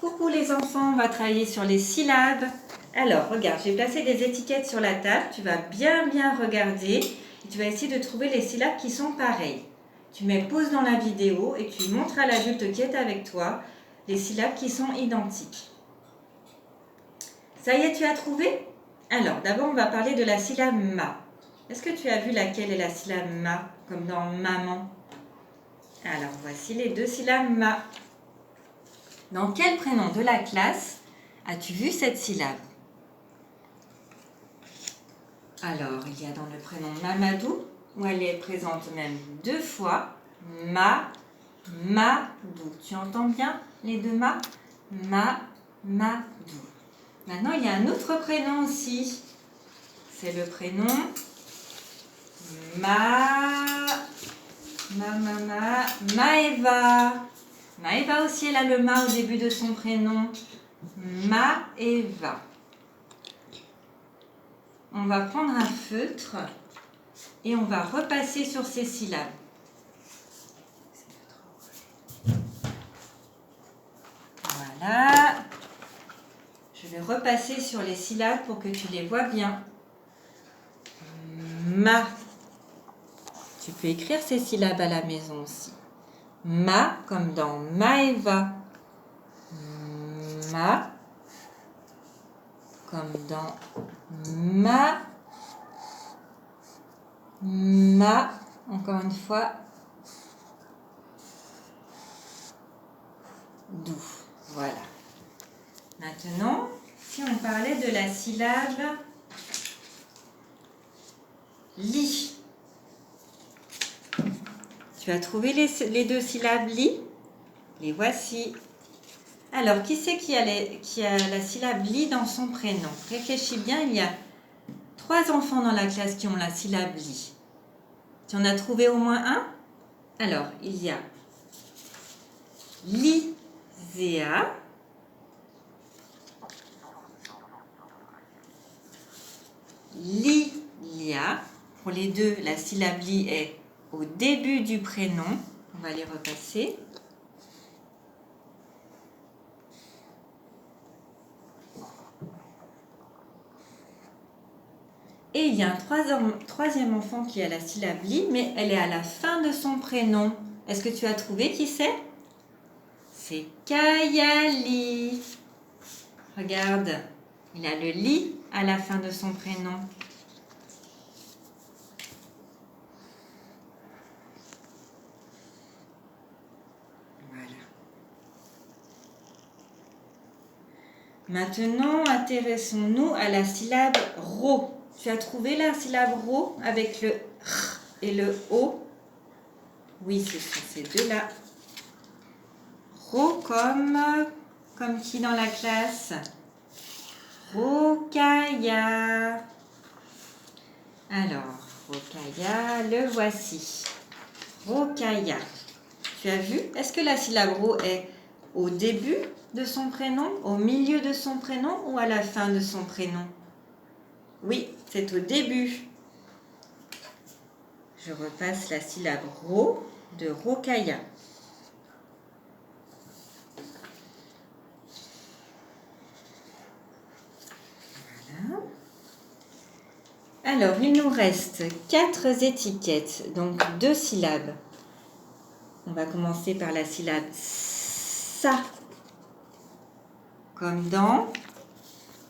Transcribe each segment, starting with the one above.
Coucou les enfants, on va travailler sur les syllabes. Alors, regarde, j'ai placé des étiquettes sur la table. Tu vas bien regarder et tu vas essayer de trouver les syllabes qui sont pareilles. Tu mets pause dans la vidéo et tu montres à l'adulte qui est avec toi les syllabes qui sont identiques. Ça y est, tu as trouvé? Alors, d'abord, on va parler de la syllabe ma. Est-ce que tu as vu laquelle est la syllabe ma, comme dans maman? Alors, voici les deux syllabes ma. Dans quel prénom de la classe as-tu vu cette syllabe? Alors, il y a dans le prénom Mamadou, où elle est présente même deux fois, Madou. Tu entends bien les deux ma? Madou. Maintenant, il y a un autre prénom aussi. C'est le prénom Maëva. Maëva aussi, elle a le ma au début de son prénom. Maëva. On va prendre un feutre et on va repasser sur ces syllabes. Voilà. Je vais repasser sur les syllabes pour que tu les vois bien. Ma. Tu peux écrire ces syllabes à la maison aussi. Ma comme dans Maëva. Ma comme dans ma, encore une fois, dou. Voilà. Maintenant, si on parlait de la syllabe li. Tu as trouvé les deux syllabes li? Les voici. Alors, qui c'est qui a la syllabe li dans son prénom? Réfléchis bien, il y a 3 enfants dans la classe qui ont la syllabe li. Tu en as trouvé au moins un? Alors, il y a Lisea, Lilia. Pour les deux, la syllabe li est au début du prénom. On va les repasser. Et il y a un troisième enfant qui a la syllabe li, mais elle est à la fin de son prénom. Est-ce que tu as trouvé qui c'est? C'est Kayali. Regarde, il a le li à la fin de son prénom. Voilà. Maintenant, intéressons-nous à la syllabe ro. Tu as trouvé la syllabe ro avec le r et le o? Oui, ce sont ces deux-là. Ro comme qui dans la classe? Rokaya. Alors, Rokaya, le voici. Rokaya. Tu as vu? Est-ce que la syllabe ro est au début de son prénom, au milieu de son prénom ou à la fin de son prénom? Oui, c'est au début. Je repasse la syllabe ro de Rokaya. Voilà. Alors, il nous reste 4 étiquettes, donc 2 syllabes. On va commencer par la syllabe sa, comme dans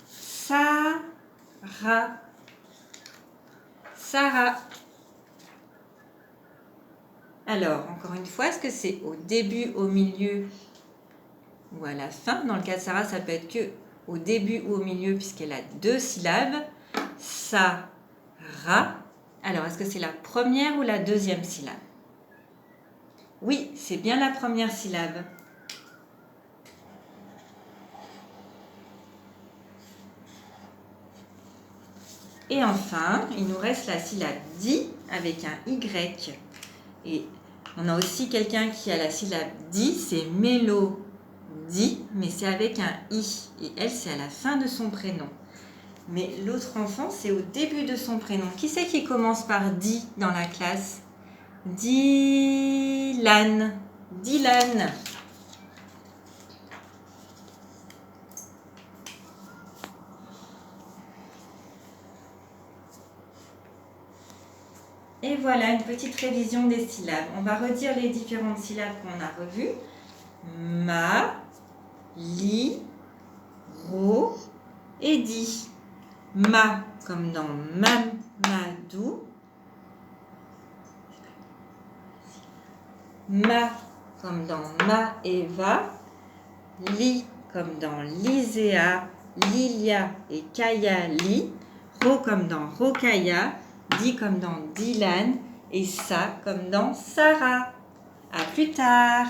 Sarah. Sarah. Alors, encore une fois, est-ce que c'est au début, au milieu ou à la fin? Dans le cas de Sarah, ça peut être que au début ou au milieu puisqu'elle a 2 syllabes. Sarah. Alors, est-ce que c'est la première ou la deuxième syllabe? Oui, c'est bien la première syllabe. Et enfin, il nous reste la syllabe di avec un Y. Et on a aussi quelqu'un qui a la syllabe di, c'est Mélodie, mais c'est avec un I. Et elle, c'est à la fin de son prénom. Mais l'autre enfant, c'est au début de son prénom. Qui c'est qui commence par di dans la classe? Dylan. Dylan. Et voilà une petite révision des syllabes. On va redire les différentes syllabes qu'on a revues. Ma, li, ro et di. Ma comme dans Mamadou. Ma comme dans Maëva. Li comme dans Liséa, Lilia et Kaya Li. Ro comme dans Rokaya. Di comme dans Dylan et Sa comme dans Sarah. À plus tard!